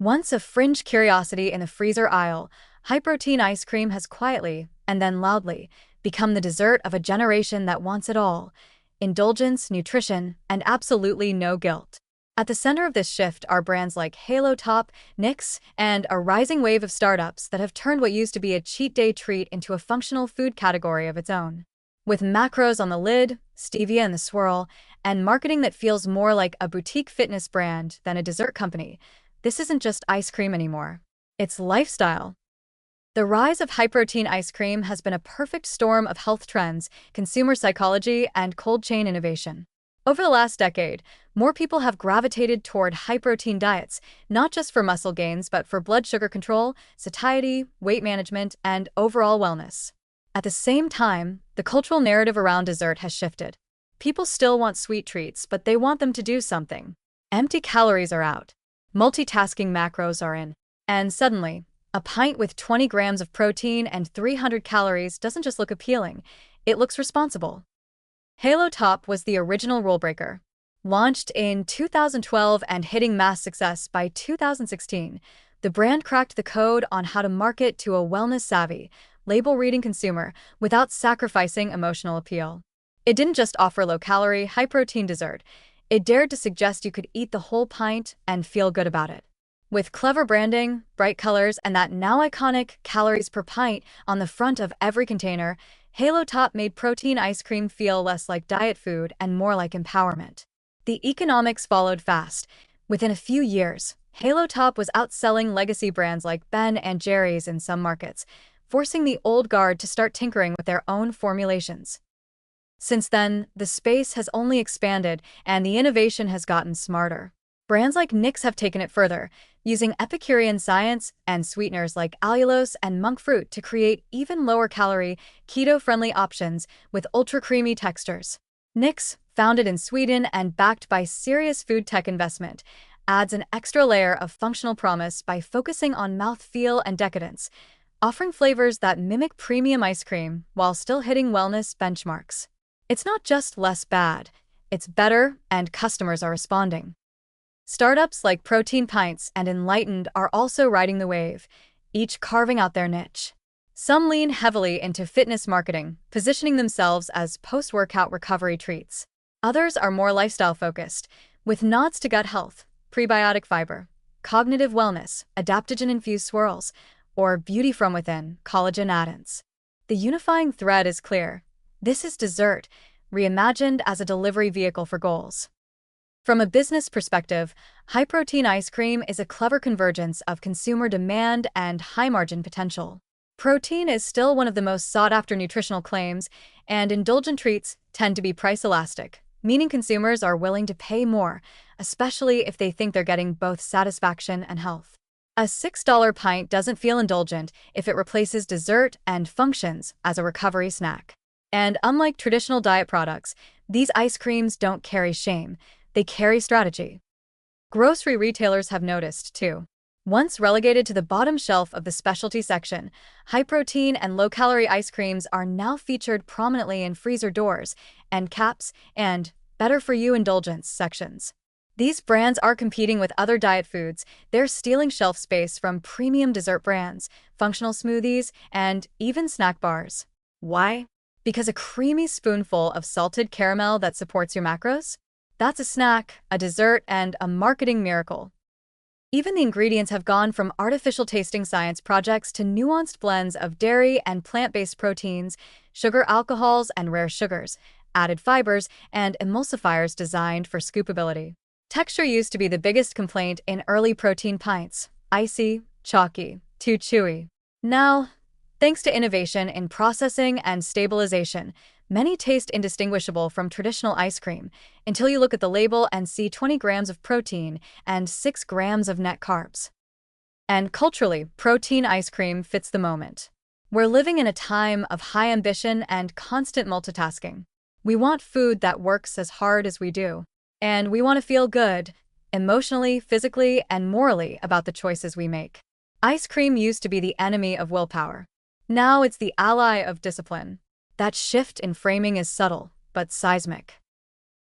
Once a fringe curiosity in the freezer aisle, high-protein ice cream has quietly, and then loudly, become the dessert of a generation that wants it all: indulgence, nutrition, and absolutely no guilt. At the center of this shift are brands like Halo Top, Nix, and a rising wave of startups that have turned what used to be a cheat day treat into a functional food category of its own. With macros on the lid, stevia in the swirl, and marketing that feels more like a boutique fitness brand than a dessert company, this isn't just ice cream anymore. It's lifestyle. The rise of high-protein ice cream has been a perfect storm of health trends, consumer psychology, and cold chain innovation. Over the last decade, more people have gravitated toward high-protein diets, not just for muscle gains, but for blood sugar control, satiety, weight management, and overall wellness. At the same time, the cultural narrative around dessert has shifted. People still want sweet treats, but they want them to do something. Empty calories are out. Multitasking macros are in. And suddenly, a pint with 20 grams of protein and 300 calories doesn't just look appealing, it looks responsible. Halo Top was the original rule breaker. Launched in 2012 and hitting mass success by 2016, the brand cracked the code on how to market to a wellness-savvy, label-reading consumer without sacrificing emotional appeal. It didn't just offer low-calorie, high-protein dessert. It dared to suggest you could eat the whole pint and feel good about it. With clever branding, bright colors, and that now iconic calories per pint on the front of every container, Halo Top made protein ice cream feel less like diet food and more like empowerment. The economics followed fast. Within a few years, Halo Top was outselling legacy brands like Ben and Jerry's in some markets, forcing the old guard to start tinkering with their own formulations. Since then, the space has only expanded and the innovation has gotten smarter. Brands like Nix have taken it further, using Epicurean science and sweeteners like allulose and monk fruit to create even lower-calorie, keto-friendly options with ultra-creamy textures. Nix, founded in Sweden and backed by serious food tech investment, adds an extra layer of functional promise by focusing on mouthfeel and decadence, offering flavors that mimic premium ice cream while still hitting wellness benchmarks. It's not just less bad, it's better, and customers are responding. Startups like Protein Pints and Enlightened are also riding the wave, each carving out their niche. Some lean heavily into fitness marketing, positioning themselves as post-workout recovery treats. Others are more lifestyle-focused, with nods to gut health, prebiotic fiber, cognitive wellness, adaptogen-infused swirls, or beauty from within, collagen add-ins. The unifying thread is clear. This is dessert, reimagined as a delivery vehicle for goals. From a business perspective, high-protein ice cream is a clever convergence of consumer demand and high-margin potential. Protein is still one of the most sought-after nutritional claims, and indulgent treats tend to be price-elastic, meaning consumers are willing to pay more, especially if they think they're getting both satisfaction and health. A $6 pint doesn't feel indulgent if it replaces dessert and functions as a recovery snack. And unlike traditional diet products, these ice creams don't carry shame. They carry strategy. Grocery retailers have noticed, too. Once relegated to the bottom shelf of the specialty section, high-protein and low-calorie ice creams are now featured prominently in freezer doors, end caps, and better-for-you indulgence sections. These brands are competing with other diet foods. They're stealing shelf space from premium dessert brands, functional smoothies, and even snack bars. Why? Because a creamy spoonful of salted caramel that supports your macros? That's a snack, a dessert, and a marketing miracle. Even the ingredients have gone from artificial tasting science projects to nuanced blends of dairy and plant-based proteins, sugar alcohols and rare sugars, added fibers, and emulsifiers designed for scoopability. Texture used to be the biggest complaint in early protein pints: icy, chalky, too chewy. Now, thanks to innovation in processing and stabilization, many taste indistinguishable from traditional ice cream until you look at the label and see 20 grams of protein and 6 grams of net carbs. And culturally, protein ice cream fits the moment. We're living in a time of high ambition and constant multitasking. We want food that works as hard as we do. And we want to feel good, emotionally, physically, and morally about the choices we make. Ice cream used to be the enemy of willpower. Now it's the ally of discipline. That shift in framing is subtle, but seismic.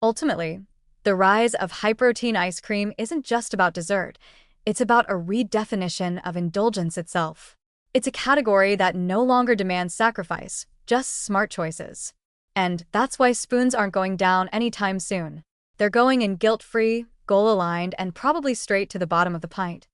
Ultimately, the rise of high-protein ice cream isn't just about dessert. It's about a redefinition of indulgence itself. It's a category that no longer demands sacrifice, just smart choices. And that's why spoons aren't going down anytime soon. They're going in guilt-free, goal-aligned, and probably straight to the bottom of the pint.